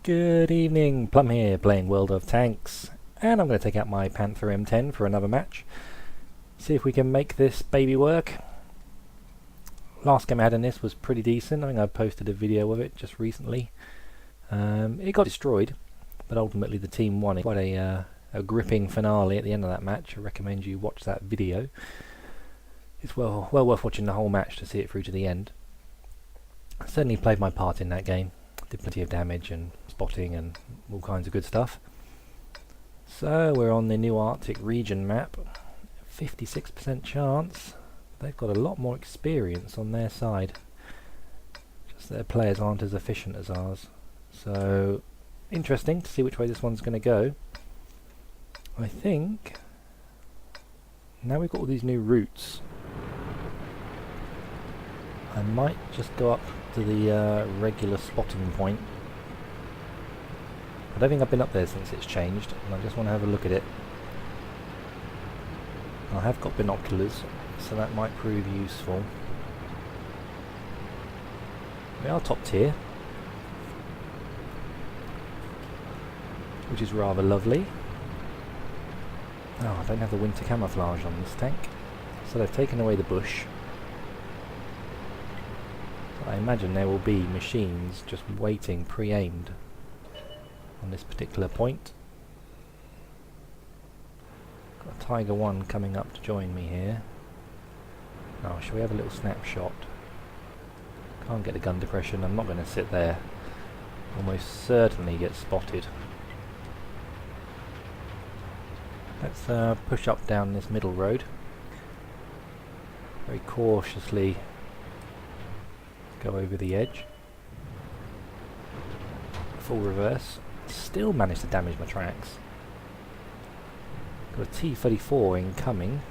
Good evening, Plum here, playing World of Tanks, and I'm going to take out my Panther M10 for another match. See if we can make this baby work. Last game I had in this was pretty decent. I think I posted a video of it just recently. It got destroyed, but ultimately the team won. It quite a gripping finale at the end of that match. I recommend you watch that video. It's well worth watching the whole match to see it through to the end. I certainly played my part in that game. Did plenty of damage and spotting and all kinds of good stuff. So we're on the new Arctic region map. 56% chance. They've got a lot more experience on their side. Just their players aren't as efficient as ours. So interesting to see which way this one's going to go. I think now we've got all these new routes, I might just go up to the regular spotting point. I don't think I've been up there since it's changed, and I just want to have a look at it. I have got binoculars, so that might prove useful. We are top tier, which is rather lovely. Oh, I don't have the winter camouflage on this tank, so they've taken away the bush. I imagine there will be machines just waiting pre-aimed on this particular point. Got a Tiger 1 coming up to join me here. Oh, shall we have a little snapshot? Can't get the gun depression, I'm not going to sit there. Almost certainly get spotted. Let's push up down this middle road. Very cautiously go over the edge. Full reverse. Still managed to damage my tracks. Got a T-34 incoming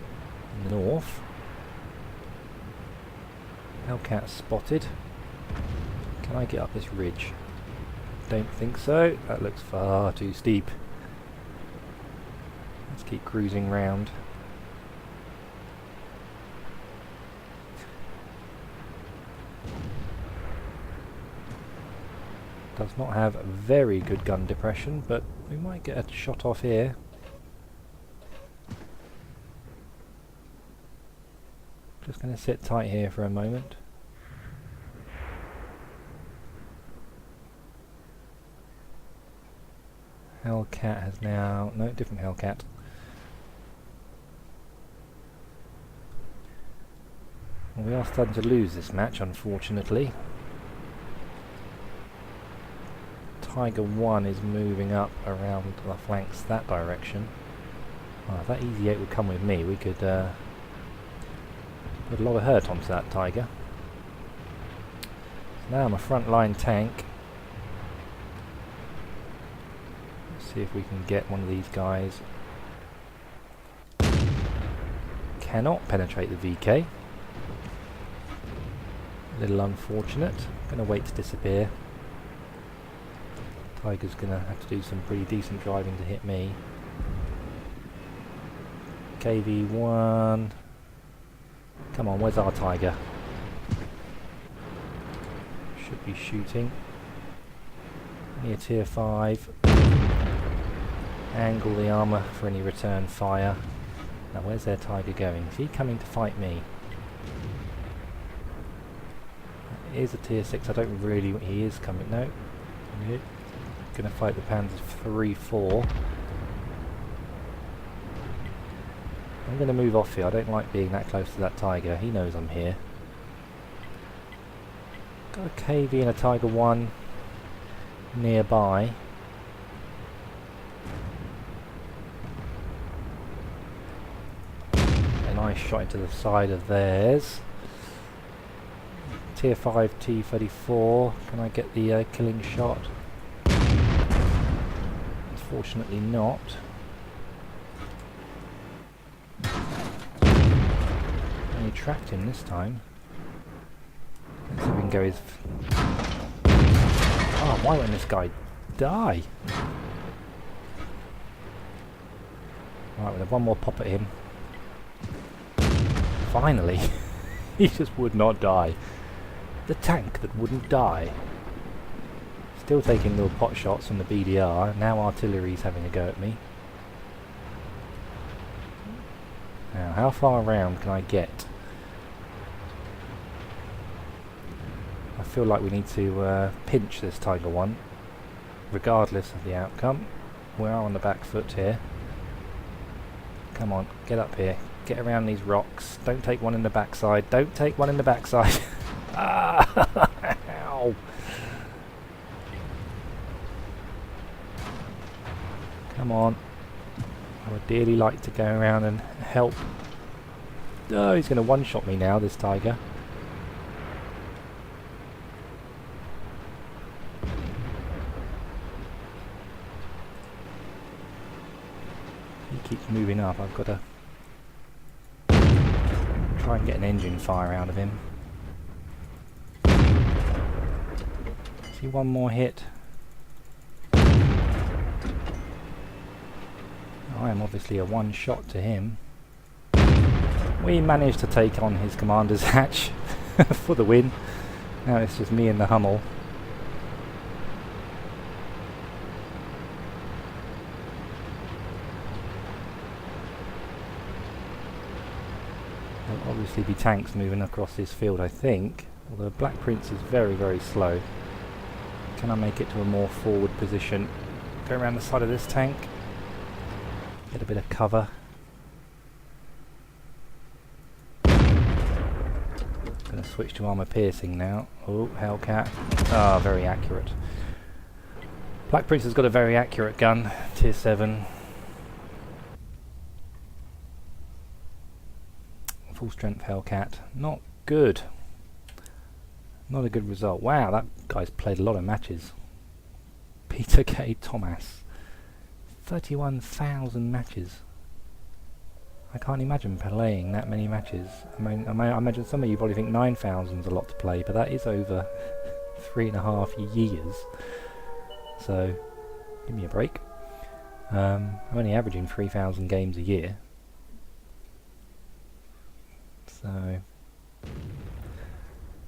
in the north. Hellcat spotted. Can I get up this ridge? Don't think so. That looks far too steep. Let's keep cruising round. Does not have very good gun depression, but we might get a shot off here. Just going to sit tight here for a moment. Hellcat has now... no, different Hellcat. Well, we are starting to lose this match, unfortunately. Tiger 1 is moving up around the flanks that direction. Oh, if that Easy 8 would come with me, we could put a lot of hurt onto that Tiger. So now I'm a frontline tank. Let's see if we can get one of these guys. Cannot penetrate the VK. A little unfortunate. Going to wait to disappear. Tiger's gonna have to do some pretty decent driving to hit me. KV1. Come on, where's our Tiger? Should be shooting. Near tier 5. Angle the armour for any return fire. Now where's their Tiger going? Is he coming to fight me? It is a tier 6, I don't really... he is coming... no. Going to fight the Panther 3-4. I'm going to move off here. I don't like being that close to that Tiger. He knows I'm here. Got a KV and a Tiger 1 nearby. A nice shot into the side of theirs. Tier 5 T-34. Can I get the killing shot? Unfortunately not. Only tracked him this time. Let's see if we can go his... oh, why won't this guy die? Right, we'll have one more pop at him. Finally! He just would not die. The tank that wouldn't die. Still taking little pot shots from the BDR. Now artillery's having a go at me. Now, how far around can I get? I feel like we need to pinch this Tiger 1, regardless of the outcome. We are on the back foot here. Come on, get up here. Get around these rocks. Don't take one in the backside. Don't take one in the backside. Ah, ow. Come on. I would dearly like to go around and help. Oh, he's going to one-shot me now, this tiger. He keeps moving up. I've got to try and get an engine fire out of him. See, one more hit. I am obviously a one-shot to him. We managed to take on his commander's hatch for the win. Now it's just me and the Hummel. There'll obviously be tanks moving across this field, I think. Although Black Prince is very, very slow. Can I make it to a more forward position? Go around the side of this tank. Get a bit of cover. Going to switch to armor piercing now. Oh, Hellcat. Ah, very accurate. Black Prince has got a very accurate gun. Tier 7. Full strength Hellcat. Not good. Not a good result. Wow, that guy's played a lot of matches. Peter K. Thomas. 31,000 matches. I can't imagine playing that many matches. I imagine some of you probably think 9,000 is a lot to play, but that is over 3.5 years. So, give me a break. I'm only averaging 3,000 games a year. So,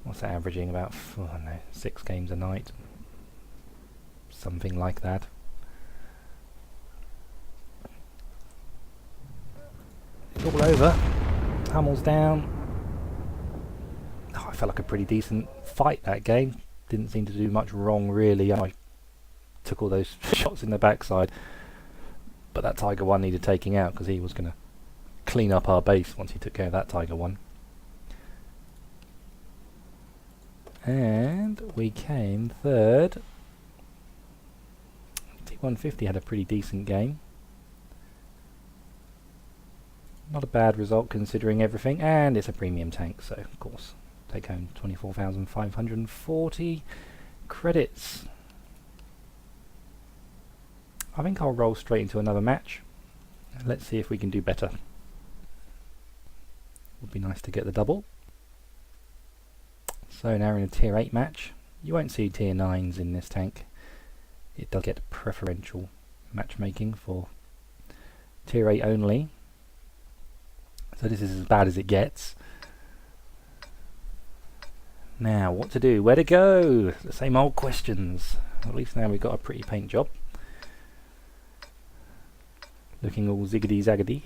what's that averaging? About, I don't know, 6 games a night. Something like that. It's all over. Hummel's down. Oh, I felt like a pretty decent fight that game. Didn't seem to do much wrong really. I took all those shots in the backside. But that Tiger 1 needed taking out because he was going to clean up our base once he took care of that Tiger 1. And we came third. T150 had a pretty decent game. Not a bad result considering everything, and it's a premium tank, so of course take home 24,540 credits. I think I'll roll straight into another match. Let's see if we can do better. Would be nice to get the double. So now we're in a tier 8 match. You won't see tier 9s in this tank. It does get preferential matchmaking for tier 8 only. So this is as bad as it gets. Now, what to do? Where to go? The same old questions. At least now we've got a pretty paint job. Looking all ziggity zaggedy.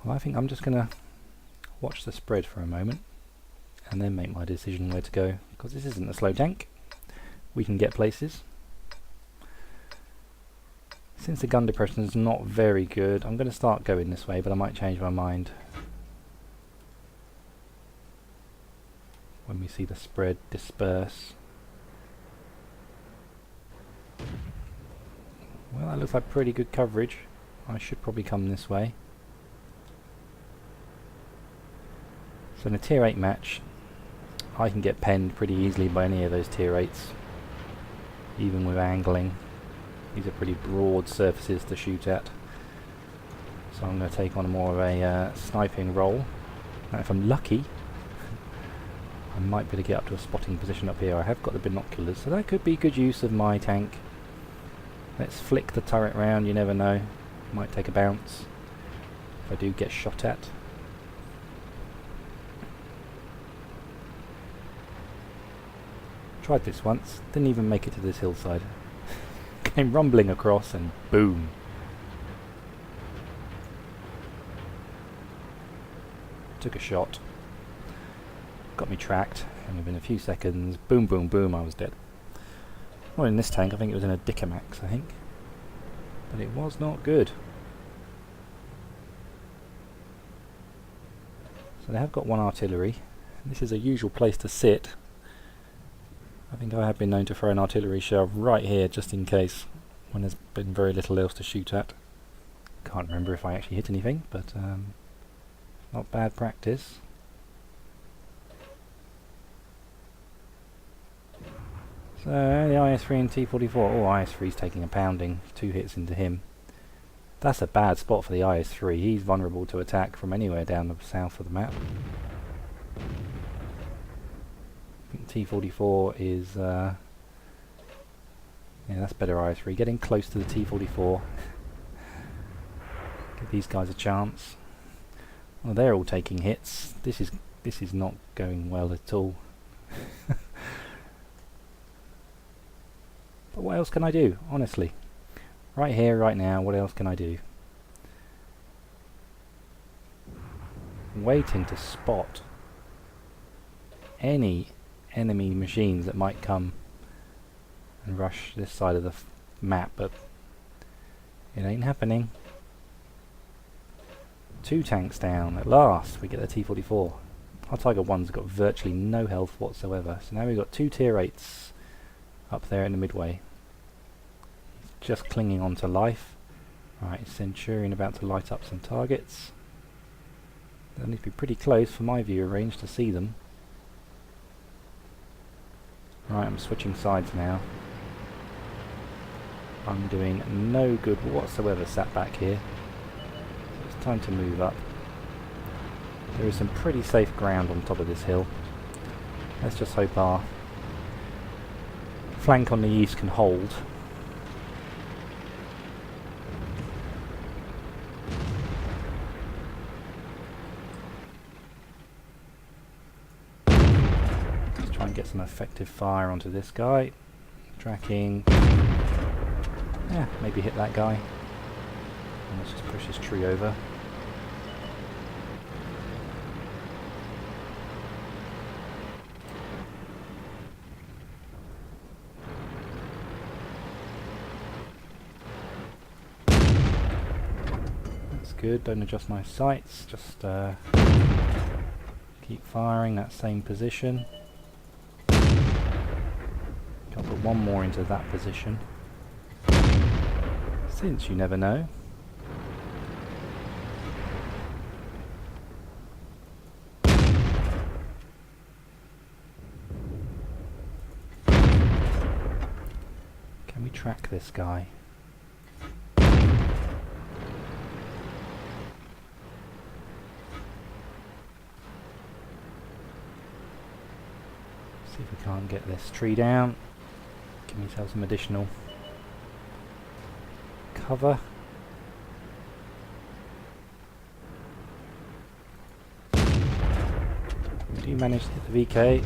Well, I think I'm just going to watch the spread for a moment and then make my decision where to go, because this isn't a slow tank. We can get places. Since the gun depression is not very good, I'm going to start going this way, but I might change my mind when we see the spread disperse. Well, that looks like pretty good coverage. I should probably come this way. So in a tier 8 match, I can get penned pretty easily by any of those tier 8s, even with angling. These are pretty broad surfaces to shoot at. So I'm going to take on more of a sniping role. Now if I'm lucky, I might be able to get up to a spotting position up here. I have got the binoculars, so that could be good use of my tank. Let's flick the turret round, you never know. Might take a bounce if I do get shot at. Tried this once, didn't even make it to this hillside. Came rumbling across and boom. Took a shot. Got me tracked, and within a few seconds, boom, boom, boom, I was dead. Not in this tank, I think it was in a Dicamax, I think. But it was not good. So they have got one artillery. This is a usual place to sit. I think I have been known to throw an artillery shell right here just in case, when there's been very little else to shoot at. Can't remember if I actually hit anything, but not bad practice. So the IS-3 and T-44. Oh, IS-3's taking a pounding. 2 hits into him. That's a bad spot for the IS-3. He's vulnerable to attack from anywhere down the south of the map. T-44 is yeah, that's better IS-3. Getting close to the T-44. Give these guys a chance. Well, they're all taking hits. This is not going well at all. But what else can I do, honestly? Right here, right now, what else can I do? Waiting to spot any enemy machines that might come and rush this side of the map, but it ain't happening. 2 tanks down. At last we get the T-44. Our Tiger 1's got virtually no health whatsoever, so now we've got 2 tier 8s up there in the midway. Just clinging on to life. Right, Centurion about to light up some targets. They'll need to be pretty close for my view range to see them. Right, I'm switching sides now. I'm doing no good whatsoever sat back here. So it's time to move up. There is some pretty safe ground on top of this hill. Let's just hope our flank on the east can hold. Let's try and get some effective fire onto this guy. Tracking. Yeah, maybe hit that guy. And let's just push this tree over. That's good, don't adjust my sights, just keep firing that same position. I'll put one more into that position. Since you never know. Can we track this guy? See if we can't get this tree down. Give myself some additional cover. Do you manage to hit the VK?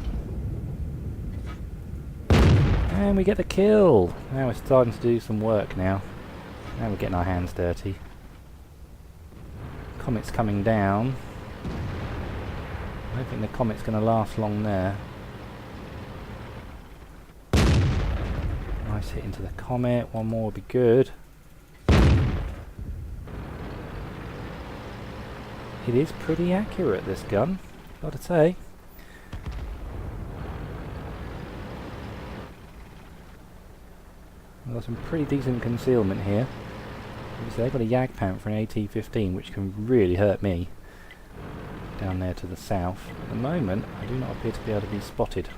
And we get the kill! Now we're starting to do some work now. Now we're getting our hands dirty. Comet's coming down. I don't think the Comet's going to last long there. Nice hit into the Comet. One more would be good. It is pretty accurate, this gun, gotta say. We've got some pretty decent concealment here. Obviously they've got a Jag Panther and an AT-15, which can really hurt me down there to the south. At the moment, I do not appear to be able to be spotted.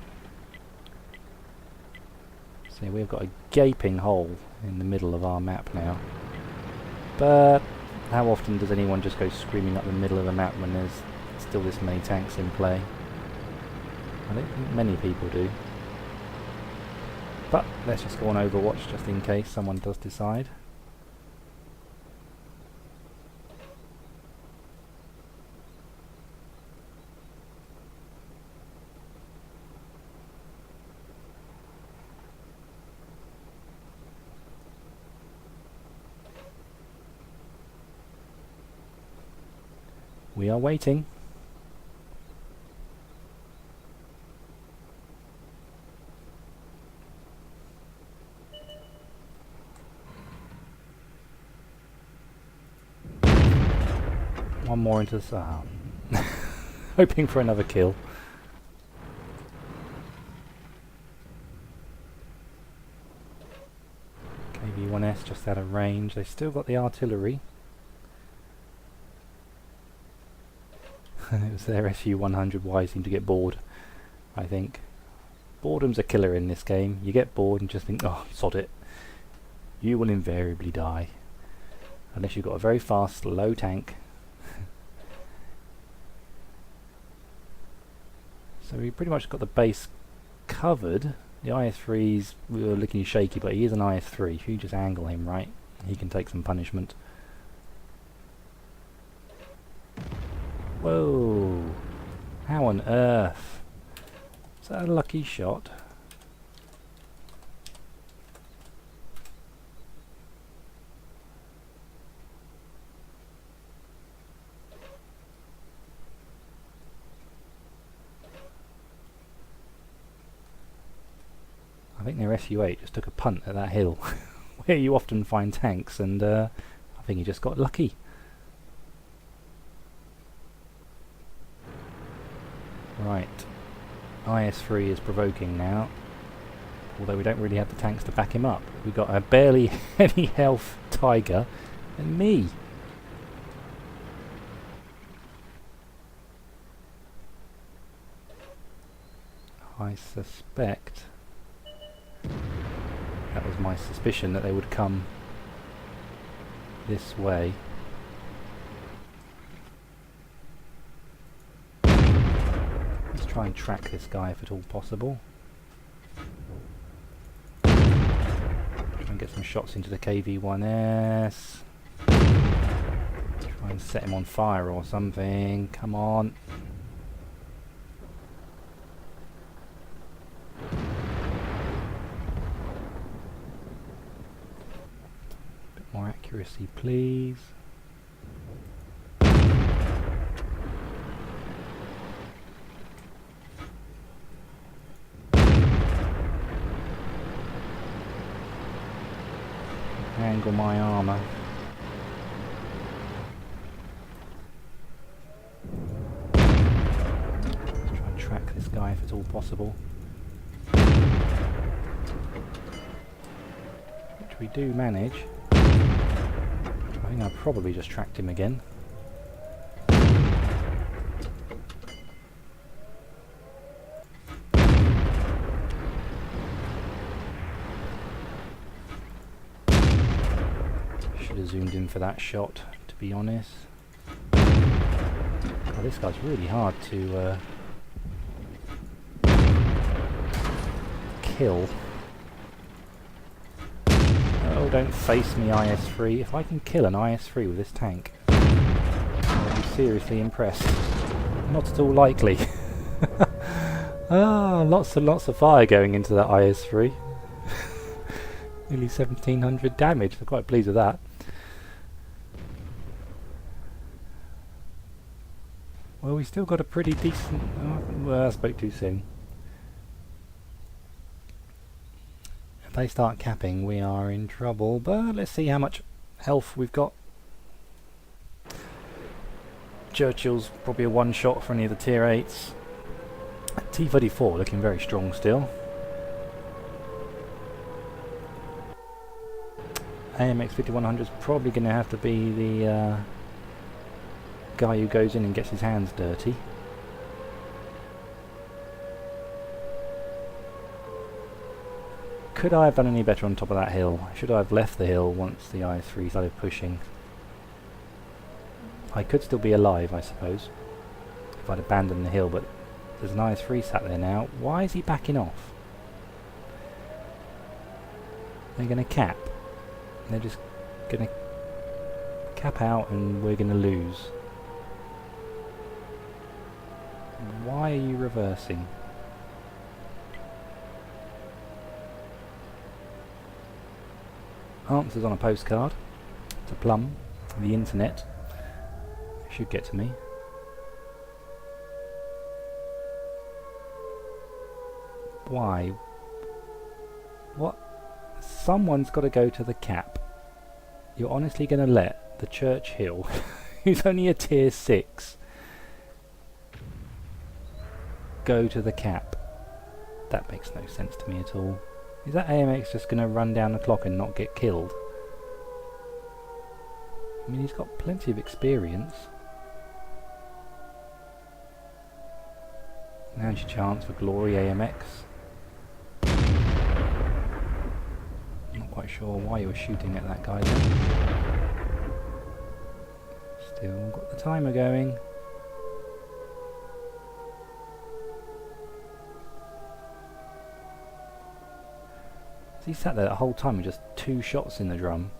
See, we've got a gaping hole in the middle of our map now. But how often does anyone just go screaming up the middle of the map when there's still this many tanks in play? I don't think many people do. But let's just go on Overwatch just in case someone does decide. We are waiting. One more into the sun. Hoping for another kill. KV-1S just out of range. They've still got the artillery. It was their SU-100Y seemed to get bored, I think. Boredom's a killer in this game. You get bored and just think, oh, sod it. You will invariably die. Unless you've got a very fast, slow tank. So we pretty much got the base covered. The IS-3's we were looking shaky, but he is an IS-3. If you just angle him right, he can take some punishment. Whoa! How on earth? Is that a lucky shot? I think their SU-8 just took a punt at that hill, where you often find tanks, and I think he just got lucky. Right, IS-3 is provoking now, although we don't really have the tanks to back him up. We've got a barely any health Tiger, and me. I suspect, that was my suspicion, that they would come this way. Let's try and track this guy if at all possible. Try and get some shots into the KV-1S. Try and set him on fire or something. Come on. Bit more accuracy, please. Angle my armour. Let's try and track this guy if it's all possible. Which we do manage. I think I probably just tracked him again. Should have zoomed in for that shot, to be honest. Oh, this guy's really hard to kill. Oh, don't face me, IS-3. If I can kill an IS-3 with this tank, I'll be seriously impressed. Not at all likely. Ah, lots and lots of fire going into that IS-3. Nearly 1700 damage. I'm quite pleased with that. Well, we still got a pretty decent... Oh, well, I spoke too soon. If they start capping, we are in trouble. But let's see how much health we've got. Churchill's probably a one-shot for any of the tier 8s. T-34 looking very strong still. AMX 5100 is probably going to have to be the guy who goes in and gets his hands dirty. Could I have done any better on top of that hill? Should I have left the hill once the IS-3 started pushing? I could still be alive, I suppose, if I'd abandoned the hill, but there's an IS-3 sat there now. Why is he backing off? They're going to cap. They're just going to cap out and we're going to lose. Why are you reversing? Answers on a postcard to Plum, the internet. It should get to me. Why? What? Someone's got to go to the cap. You're honestly going to let the Churchill, who's only a tier 6, go to the cap? That makes no sense to me at all. Is that AMX just going to run down the clock and not get killed? I mean, he's got plenty of experience. Now's your chance for glory, AMX. Not quite sure why you were shooting at that guy then. Still got the timer going. He sat there the whole time with just 2 shots in the drum.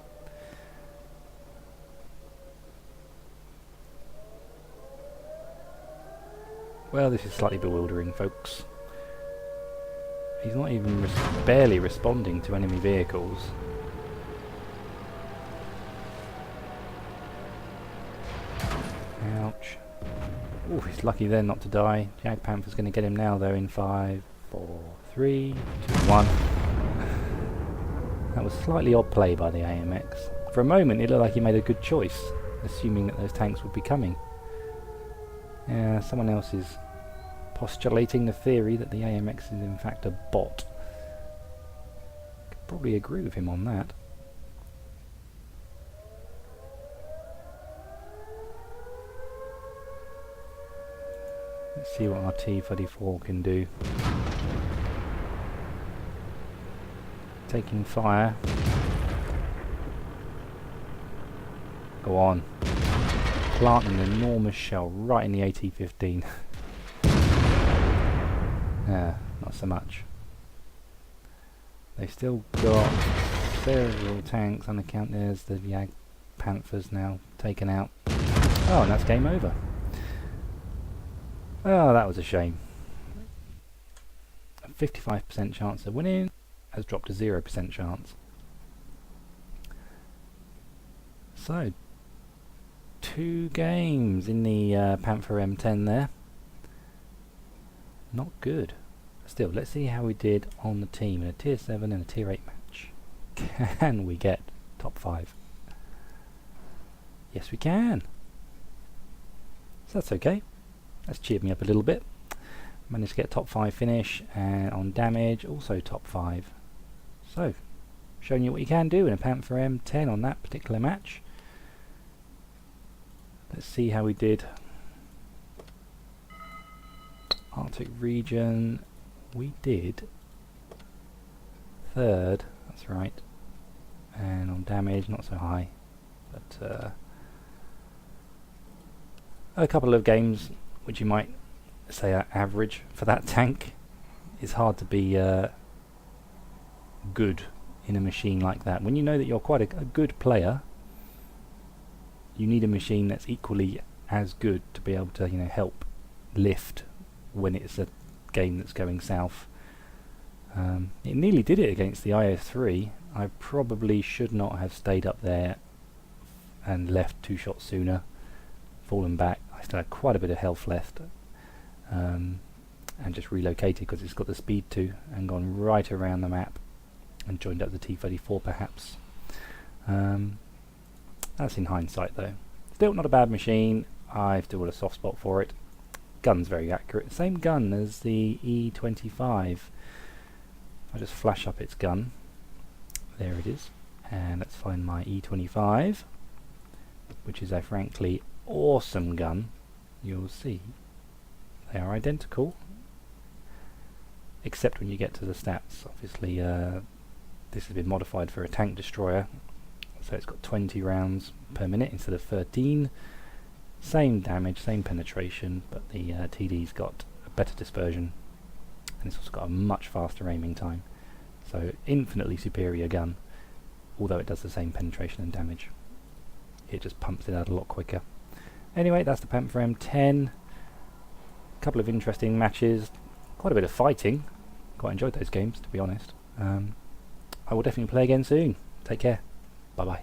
Well, this is slightly bewildering, folks. He's not even barely responding to enemy vehicles. Ouch. Oh, he's lucky there not to die. Jag Panther's going to get him now, though, in 5, 4, 3, 2, 1. That was slightly odd play by the AMX. For a moment it looked like he made a good choice, assuming that those tanks would be coming. Yeah, someone else is postulating the theory that the AMX is in fact a bot. Could probably agree with him on that. Let's see what our T-34 can do. Taking fire. Go on. Planting an enormous shell right in the AT-15. Not so much. They've still got several tanks on account. There's the Jag Panthers now taken out. Oh, and that's game over. Oh, that was a shame. A 55% chance of winning has dropped to 0% chance. So, 2 games in the Panther M10 there. Not good. Still, let's see how we did on the team in a tier 7 and a tier 8 match. Can we get top 5? Yes, we can. So that's okay. That's cheered me up a little bit. Managed to get a top 5 finish, and on damage also top 5. So, showing you what you can do in a Panther M10 on that particular match. Let's see how we did. Arctic region, we did 3rd, that's right. And on damage, not so high. But a couple of games which you might say are average for that tank. It's hard to be good in a machine like that. When you know that you're quite a good player, you need a machine that's equally as good to be able to, help lift when it's a game that's going south. It nearly did it against the IS-3. I probably should not have stayed up there and left 2 shots sooner, fallen back. I still had quite a bit of health left, and just relocated because it's got the speed to, and gone right around the map and joined up the T-34 perhaps. That's in hindsight though. Still not a bad machine. I've still got a soft spot for it. Gun's very accurate. Same gun as the E25. I'll just flash up its gun. There it is. And let's find my E25, which is a frankly awesome gun. You'll see they are identical, except when you get to the stats. Obviously this has been modified for a tank destroyer, so it's got 20 rounds per minute instead of 13. Same damage, same penetration, but the TD's got a better dispersion, and it's also got a much faster aiming time. So infinitely superior gun, although it does the same penetration and damage. It just pumps it out a lot quicker. Anyway, that's the Panther M10. A couple of interesting matches, quite a bit of fighting. Quite enjoyed those games, to be honest. I will definitely play again soon. Take care. Bye bye.